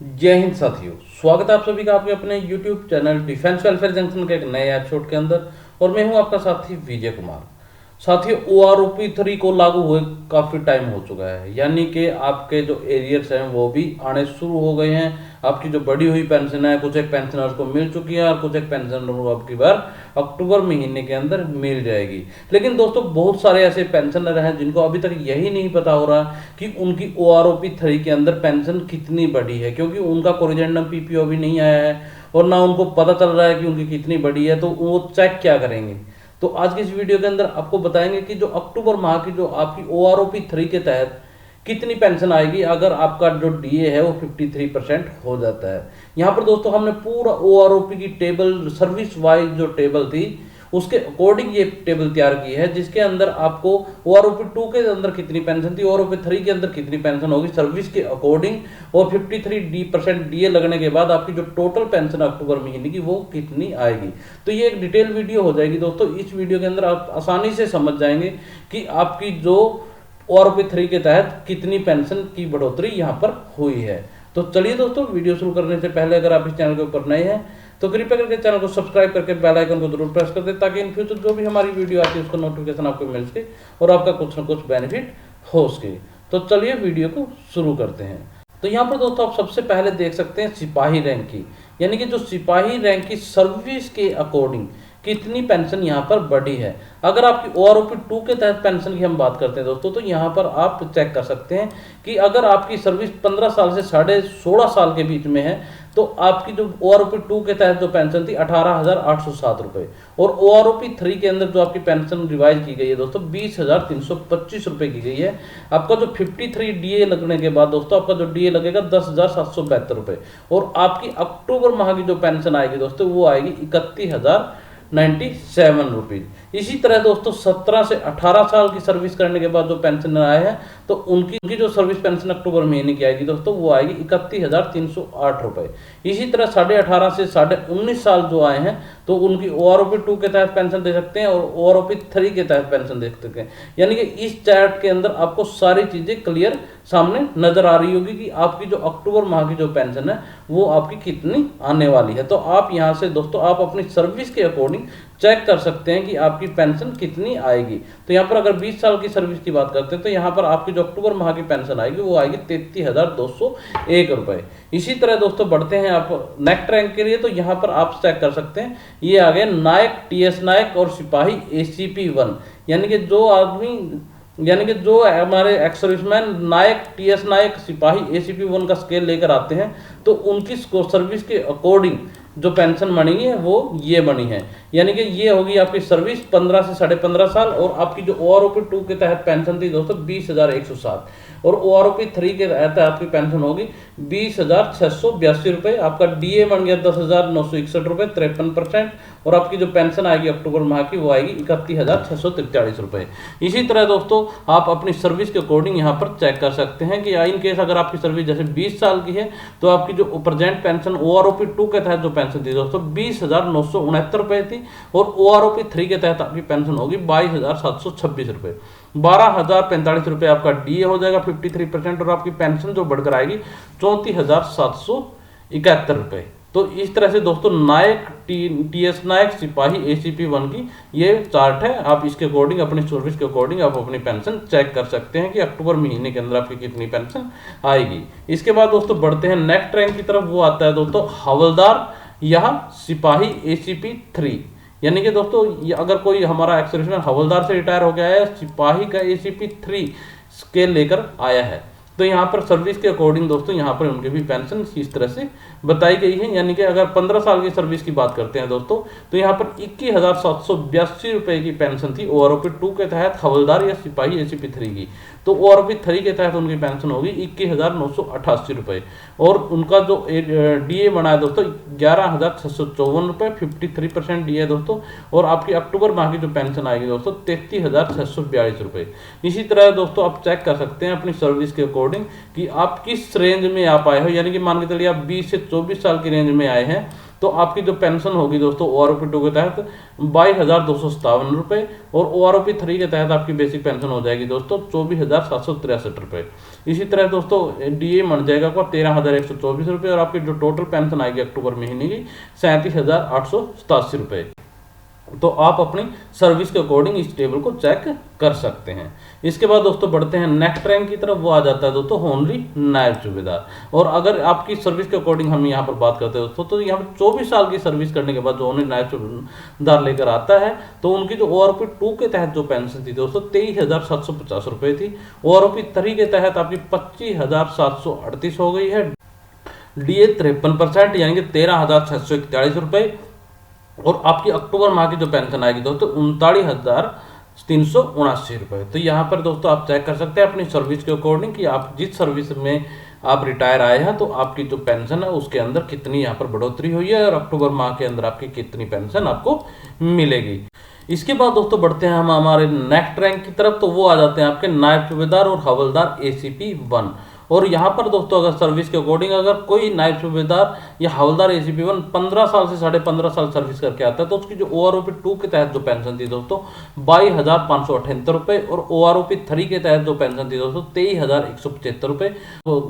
जय हिंद साथियों, स्वागत है आप सभी का आपके अपने YouTube channel defence welfare junction के एक नए एपिसोड के अंदर। और मैं हूं आपका साथी विजय कुमार। साथियों, OROP 3 को लागू हुए काफ़ी टाइम हो चुका है, यानी कि आपके जो एरियर्स हैं वो भी आने शुरू हो गए हैं। आपकी जो बढ़ी हुई पेंशन है, कुछ एक पेंशनर्स को मिल चुकी है और कुछ एक पेंशनर को अब की बार अक्टूबर महीने के अंदर मिल जाएगी। लेकिन दोस्तों, बहुत सारे ऐसे पेंशनर हैं जिनको अभी तक यही नहीं पता हो रहा कि उनकी OROP 3 के अंदर पेंशन कितनी बढ़ी है, क्योंकि उनका कोरिजेंडम PPO भी नहीं आया है और ना उनको पता चल रहा है कि उनकी कितनी बढ़ी है। तो वो चेक क्या करेंगे? तो आज की इस वीडियो के अंदर आपको बताएंगे कि जो अक्टूबर माह की जो आपकी OROP 3 के तहत कितनी पेंशन आएगी अगर आपका जो DA है वो 53% हो जाता है। यहाँ पर दोस्तों हमने पूरा OROP की टेबल, सर्विस वाइज जो टेबल थी उसके अकॉर्डिंग ये टेबल तैयार की है, जिसके अंदर आपको OROP 2 के अंदर कितनी पेंशन थी, OROP 3 के अंदर कितनी पेंशन होगी सर्विस के अकॉर्डिंग, और 53% DA लगने के बाद आपकी जो टोटल पेंशन अक्टूबर महीने की वो कितनी आएगी। तो ये एक डिटेल वीडियो हो जाएगी दोस्तों। इस वीडियो के अंदर आप आसानी से समझ जाएंगे कि आपकी जो OROP 3 के तहत कितनी पेंशन की बढ़ोतरी यहाँ पर हुई है। तो चलिए दोस्तों, वीडियो शुरू करने से पहले अगर आप इस चैनल के ऊपर नए हैं तो कृपया करके चैनल को सब्सक्राइब करके बेल आइकन को जरूर प्रेस कर दें, ताकि इन फ्यूचर जो भी हमारी वीडियो आती है उसका नोटिफिकेशन आपको मिल सके और आपका कुछ ना कुछ बेनिफिट हो सके। तो चलिए वीडियो को शुरू करते हैं। तो यहाँ पर दोस्तों आप सबसे पहले देख सकते हैं सिपाही रैंक की, यानी कि जो सिपाही रैंक की सर्विस के अकॉर्डिंग कितनी पेंशन यहाँ पर बढ़ी है। अगर आपकी OROP 2 के तहत पेंशन की हम बात करते हैं दोस्तों, तो यहाँ पर आप चेक कर सकते हैं कि अगर आपकी सर्विस 15 साल से 16.5 साल के बीच में है तो आपकी जो OROP 2 के तहत जो पेंशन थी 18,807 रुपये, और OROP 3 के अंदर जो आपकी पेंशन रिवाइज की गई है दोस्तों 20,325 रुपये की गई है। आपका जो 53 DA लगने के बाद दोस्तों आपका जो DA लगेगा 10,772 रुपये, और आपकी अक्टूबर माह की जो पेंशन आएगी दोस्तों वो आएगी 31,097 रुपीज़। इसी तरह दोस्तों 17 से 18 साल की सर्विस करने के बाद जो पेंशन आए हैं तो उनकी जो सर्विस पेंशन अक्टूबर महीने की आएगी दोस्तों वो आएगी 31,308 रुपये। इसी तरह 18.5 से 19.5 साल जो आए हैं तो उनकी OROP 2 के तहत पेंशन दे सकते हैं और OROP 3 के तहत पेंशन दे सकते हैं। यानी कि इस चार्ट के अंदर आपको सारी चीजें क्लियर सामने नजर आ रही होगी कि आपकी जो अक्टूबर माह की जो पेंशन है वो आपकी कितनी आने वाली है। तो आप यहाँ से दोस्तों आप अपनी सर्विस के अकॉर्डिंग चेक कर सकते हैं कि आपकी पेंशन कितनी आएगी। तो यहाँ पर अगर 20 साल की सर्विस की बात करते हैं तो यहाँ पर आपकी जो अक्टूबर माह की पेंशन आएगी वो आएगी 33,201 रुपये। इसी तरह दोस्तों बढ़ते हैं आप नेक्स्ट रैंक के लिए, तो यहाँ पर आप चेक कर सकते हैं ये आ गए नायक, TS नायक और सिपाही ACP 1, यानी कि जो आदमी यानी कि जो हमारे एक्स सर्विसमैन नायक, TS नायक, सिपाही ACP 1 का स्केल लेकर आते हैं तो उनकी सर्विस के अकॉर्डिंग जो पेंशन बनी है वो ये बनी है। यानी कि ये होगी आपकी सर्विस 15 से 15.5 साल, और आपकी जो OROP 2 के तहत पेंशन थी दोस्तों 20,107, और OROP 3 के तहत आपकी पेंशन होगी 20,682 रुपये। आपका DA बन गया 10,961 रुपये 53%, और आपकी जो पेंशन आएगी अक्टूबर माह की वो आएगी 31,643 रुपये। इसी तरह दोस्तों आप अपनी सर्विस के अकॉर्डिंग यहाँ पर चेक कर सकते हैं कि इन केस अगर आपकी सर्विस जैसे 20 साल की है तो आपकी जो प्रेजेंट पेंशन OROP 2 के तहत जो पेंशन थी दोस्तों 20,969 रुपये थी, और OROP 3 के तहत आपकी पेंशन होगी 22,726 रुपये। 12,045 रुपये आपका DA हो जाएगा 53%, और आपकी पेंशन जो बढ़कर आएगी 34,771 रुपये। तो इस तरह से दोस्तों नायक, TS नायक, सिपाही ACP 1 की ये चार्ट है। आप इसके अकॉर्डिंग अपनी सर्विस के अकॉर्डिंग आप अपनी पेंशन चेक कर सकते हैं कि अक्टूबर महीने के अंदर आपकी कितनी पेंशन आएगी। इसके बाद दोस्तों बढ़ते हैं नेक्स्ट रैंक की तरफ, वो आता है दोस्तों हवलदार या सिपाही ACP 3। यानी कि दोस्तों अगर कोई हमारा एक्स सर्विसमैन हवलदार से रिटायर हो गया है, सिपाही का ACP 3 स्केल लेकर आया है, तो यहाँ पर सर्विस के अकॉर्डिंग दोस्तों यहाँ पर उनकी भी पेंशन इस तरह से बताई गई है। यानी कि अगर 15 साल की सर्विस की बात करते हैं दोस्तों तो यहाँ पर 21,782 रुपये की पेंशन थी OROP 2 के तहत हवलदार या सिपाही ACP 3 की। तो OROP 3 के तहत उनकी पेंशन होगी 21,988 रुपये, और उनका जो DA बना है दोस्तों 11,654 रुपये, 53% DA दोस्तों, और आपकी अक्टूबर माह की जो पेंशन आएगी दोस्तों 33,642 रुपये। इसी तरह दोस्तों आप चेक कर सकते हैं अपनी सर्विस के अकॉर्डिंग कि आप किस रेंज में आप आए हो। यानी कि मान के चलिए आप 20 से 24 साल की रेंज में आए हैं तो आपकी जो पेंशन होगी दोस्तों OROP 2 के तहत 22,257 रुपये, और OROP 3 के तहत आपकी बेसिक पेंशन हो जाएगी दोस्तों 24,763 रुपये। इसी तरह दोस्तों डीए बन जाएगा आपका 13,124 रुपये और आपकी जो टोटल पेंशन आएगी अक्टूबर महीने की 37,887 रुपये। तो आप अपनी सर्विस के अकॉर्डिंग इस टेबल को चेक कर सकते हैं। इसके बाद दोस्तों बढ़ते हैं नेक्स्ट रैंक की तरफ, वो आ जाता है दोस्तों होनरी नायब सूबेदार। और अगर आपकी सर्विस के अकॉर्डिंग हम यहाँ पर बात करते हैं दोस्तों, तो यहाँ पर 24 साल की सर्विस करने के बाद जो होनरी नायब सूबेदार लेकर आता है, तो उनकी जो ORP 2 के तहत जो पेंशन थी दोस्तों 23,750 रुपये थी। ORP 3 के तहत आपकी 25,738 हो गई है। DA 53% यानी कि 13,641 रुपये। और आपकी अक्टूबर माह की जो पेंशन आएगी दोस्तों 39,379 रुपये। तो यहाँ पर दोस्तों आप चेक कर सकते हैं अपनी सर्विस के अकॉर्डिंग कि आप जिस सर्विस में आप रिटायर आए हैं तो आपकी जो पेंशन है उसके अंदर कितनी यहाँ पर बढ़ोतरी हुई है और अक्टूबर माह के अंदर आपकी कितनी पेंशन आपको मिलेगी। इसके बाद दोस्तों बढ़ते हैं हम हमारे नेक्स्ट रैंक की तरफ, तो वो आ जाते हैं आपके नायब सूबेदार और हवलदार ACP 1। और यहाँ पर दोस्तों अगर सर्विस के अकॉर्डिंग अगर कोई नायब सूबेदार या हवलदार ACP 1 15 साल से 15.5 साल सर्विस करके आता है, तो उसकी जो ORP 2 के तहत जो पेंशन थी दोस्तों 22,578 रुपये और ORP 3 के तहत जो पेंशन थी दोस्तों 23,175 रुपये। तो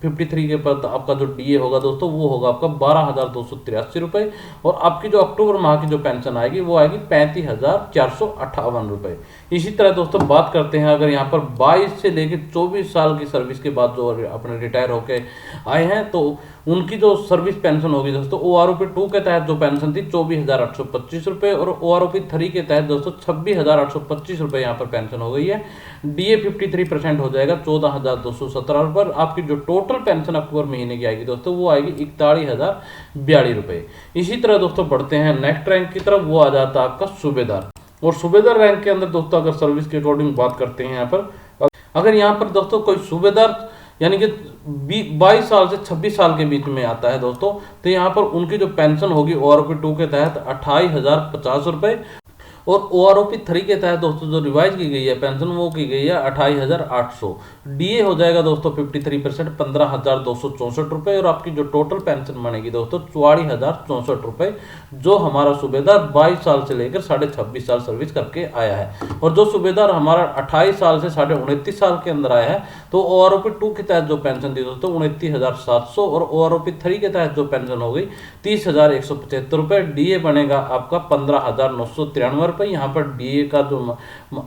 53 के बाद आपका जो DA होगा दोस्तों वो होगा आपका 12,283 रुपये। और आपकी जो अक्टूबर माह की जो पेंशन आएगी वो आएगी 35,458 रुपये। इसी तरह दोस्तों बात करते हैं अगर यहाँ पर 22 से लेकर 24 साल की सर्विस के बाद जो अपने रिटायर होके आए हैं तो उनकी जो सर्विस पेंशन होगी दोस्तों ORP 2 के तहत जो पेंशन थी 24,825 रुपये और ORP 3 के तहत दोस्तों 26,825 रुपये यहाँ पर पेंशन हो गई है। DA 53% हो जाएगा 14,217 रुपये। आपकी जो टोटल पेंशन अक्टूबर महीने की आएगी दोस्तों वो आएगी 41,042 रुपये। इसी तरह दोस्तों बढ़ते हैं नेक्स्ट रैंक की तरफ, वो आ जाता है आपका सूबेदार। और सूबेदार रैंक के अंदर दोस्तों अगर सर्विस के अकॉर्डिंग बात करते हैं यहाँ पर, अगर यहाँ पर दोस्तों कोई सूबेदार यानी कि 22 साल से 26 साल के बीच में आता है दोस्तों, तो यहाँ पर उनकी जो पेंशन होगी ORP 2 के तहत 28,050 रुपये और ORP 3 के तहत दोस्तों जो रिवाइज की गई है पेंशन वो की गई है 28,800। DA हो जाएगा दोस्तों 53% 15,264 रुपये और आपकी जो टोटल पेंशन बनेगी दोस्तों 44,064 रुपये, जो हमारा सूबेदार 22 साल से लेकर 26.5 साल सर्विस करके आया है। और जो सूबेदार हमारा 28 साल से 29.5 साल के अंदर आया है तो ORP 2 के तहत जो पेंशन थी दोस्तों 29,700 और ORP 3 के तहत जो पेंशन हो गई 30,175 रुपये। DA बनेगा आपका 15,993 रुपये। यहाँ पर DA का जो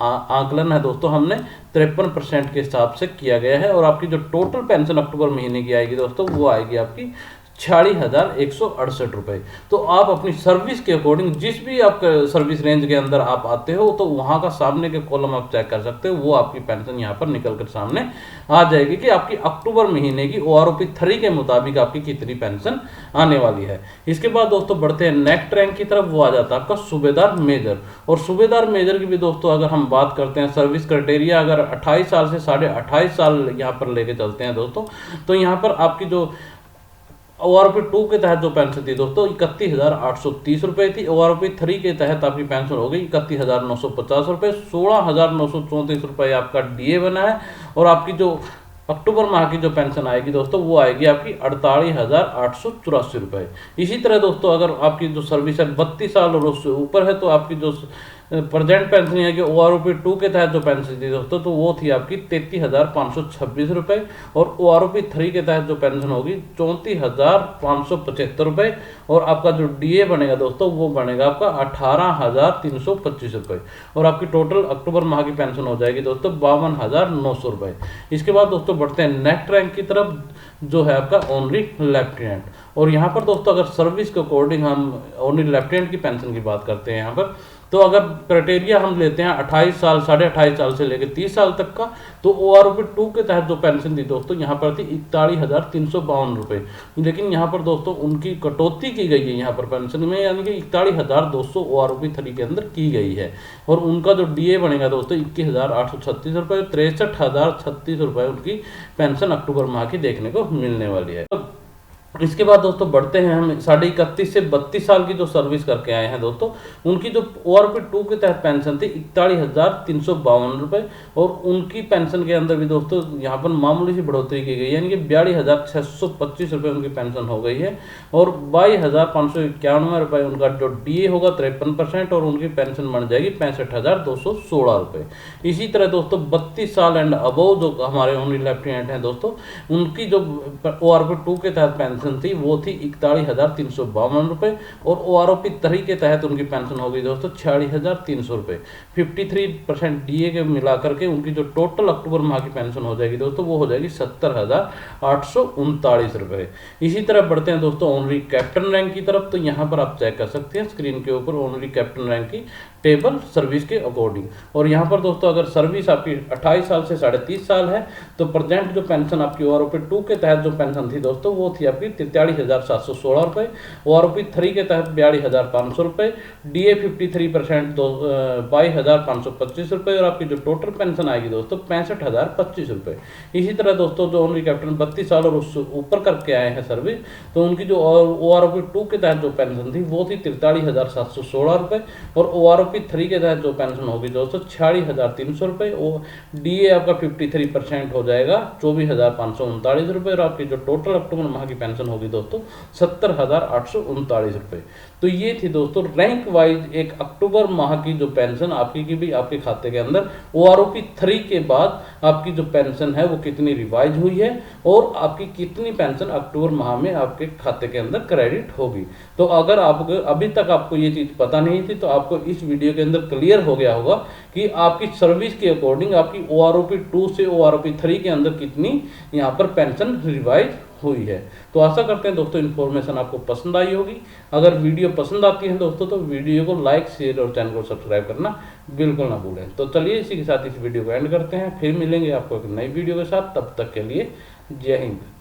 आंकलन है दोस्तों हमने 53% के हिसाब से किया गया है। और आपकी जो टोटल पेंशन अक्टूबर महीने की आएगी दोस्तों वो आएगी आपकी 46,168 रुपये। तो आप अपनी सर्विस के अकॉर्डिंग जिस भी आप सर्विस रेंज के अंदर आप आते हो तो वहाँ का सामने के कॉलम आप चेक कर सकते हो, वो आपकी पेंशन यहाँ पर निकल कर सामने आ जाएगी कि आपकी अक्टूबर महीने की ORP 3 के मुताबिक आपकी कितनी पेंशन आने वाली है। इसके बाद दोस्तों बढ़ते हैं नेक्स्ट रैंक की तरफ, वो आ जाता है आपका सूबेदार मेजर। और सूबेदार मेजर की भी दोस्तों अगर हम बात करते हैं सर्विस क्राइटेरिया अगर 28 साल से 28.5 साल यहाँ पर लेके चलते हैं दोस्तों, तो यहाँ पर आपकी जो ORP 2 के तहत जो पेंशन थी दोस्तों 31,830 रुपये थी। ORP 3 के तहत आपकी पेंशन हो गई 31,950 रुपये। 16,934 रुपये आपका DA बना है। और आपकी जो अक्टूबर माह की जो पेंशन आएगी दोस्तों वो आएगी आपकी 48,884 रुपये। इसी तरह दोस्तों अगर आपकी जो सर्विस है 32 साल और उससे ऊपर है तो आपकी जो प्रेजेंट पेंशन है कि ORP 2 के तहत जो पेंशन थी दोस्तों तो वो थी आपकी 33,526 रुपये। और ORP 3 के तहत जो पेंशन होगी 34,575 रुपये। और आपका जो DA बनेगा दोस्तों वो बनेगा आपका 18,325 रुपये। और आपकी टोटल अक्टूबर माह की पेंशन हो जाएगी दोस्तों 52,900 रुपये। इसके बाद दोस्तों बढ़ते हैं नेक्स्ट रैंक की तरफ, जो है आपका ऑनरी लेफ्टिनेंट। और यहाँ पर दोस्तों अगर सर्विस के अकॉर्डिंग हम ऑनरी लेफ्टिनेंट की पेंशन की बात करते हैं यहाँ पर, तो अगर क्राइटेरिया हम लेते हैं 28 साल 28.5 साल से लेकर 30 साल तक का, तो ORP 2 के तहत जो पेंशन थी दोस्तों यहाँ पर थी 41,352 रुपये। लेकिन यहाँ पर दोस्तों उनकी कटौती की गई है यहाँ पर पेंशन में, यानी कि 41,200 ORP 3 के अंदर की गई है। और उनका जो DA बनेगा दोस्तों 21,836 रुपये। 63,036 रुपये उनकी पेंशन अक्टूबर माह की देखने को मिलने वाली है। इसके बाद दोस्तों बढ़ते हैं हम 31.5 से 32 साल की जो सर्विस करके आए हैं दोस्तों, उनकी जो ORP2 के तहत पेंशन थी 41,352 रुपये, और उनकी पेंशन के अंदर भी दोस्तों यहाँ पर मामूली सी बढ़ोतरी की गई, यानी कि 42,625 रुपये उनकी पेंशन हो गई है, और 22,591 रुपये उनका जो DA होगा 53%, और उनकी पेंशन बन जाएगी 65,216 रुपये। इसी तरह दोस्तों 32 साल एंड अबव जो हमारे ओनली लेफ्टिनेंट हैं दोस्तों, उनकी जो ORP2 के तहत पेंशन थी वो थी 41,352 रुपये, और ORP3 के तहत उनकी पेंशन हो गई दोस्तों 46,300 रुपये। 53% DA के मिला करके उनकी जो टोटल अक्टूबर माह की पेंशन हो जाएगी दोस्तों वो हो जाएगी 70,839 रुपये। इसी तरह बढ़ते हैं दोस्तों ऑनरी कैप्टन रैंक की तरफ। तो यहाँ पर आप चेक कर सकते हैं स्क्रीन के ऊपर ऑनरी कैप्टन रैंक की टेबल सर्विस के अकॉर्डिंग। और यहाँ पर दोस्तों अगर सर्विस आपकी 28 साल से 30.5 साल है तो प्रेजेंट जो पेंशन आपकी ORP2 के तहत जो पेंशन थी दोस्तों वो थी आपकी 43,716 रुपये, ORP3 के तहत 42,500 रुपये, DA 53% 22,525 रुपये, और आपकी जो टोटल पेंशन आएगी दोस्तों 65,025 रुपये। इसी तरह दोस्तों जो ओनली कैप्टन 32 साल और उससे ऊपर करके आए हैं सर्विस, तो उनकी जो ORP2 के तहत जो पेंशन थी वो थी 43,716 रुपये, और ORP3 के तहत जो पेंशन होगी दोस्तों 46,300 रुपये, और DA आपका 53% हो जाएगा 24,539 रुपये, और आपकी जो टोटल अक्टूबर माह की पेंशन होगी दोस्तों 70,839 रुपये। तो ये थी दोस्तों रैंक वाइज एक अक्टूबर माह की जो पेंशन आपकी की भी आपके खाते के अंदर ORP3 के बाद आपकी जो पेंशन है वो कितनी रिवाइज हुई है, और आपकी कितनी पेंशन अक्टूबर माह में आपके खाते के अंदर क्रेडिट होगी। तो अगर आपको अभी तक आपको ये चीज़ पता नहीं थी तो आपको इस वीडियो के अंदर क्लियर हो गया होगा कि आपकी सर्विस के अकॉर्डिंग आपकी ORP2 से ORP3 के अंदर कितनी यहाँ पर पेंशन रिवाइज हुई है। तो आशा करते हैं दोस्तों इन्फॉर्मेशन आपको पसंद आई होगी। अगर वीडियो पसंद आती है दोस्तों तो वीडियो को लाइक, शेयर और चैनल को सब्सक्राइब करना बिल्कुल ना भूलें। तो चलिए इसी के साथ इस वीडियो को एंड करते हैं, फिर मिलेंगे आपको एक नई वीडियो के साथ। तब तक के लिए जय हिंद।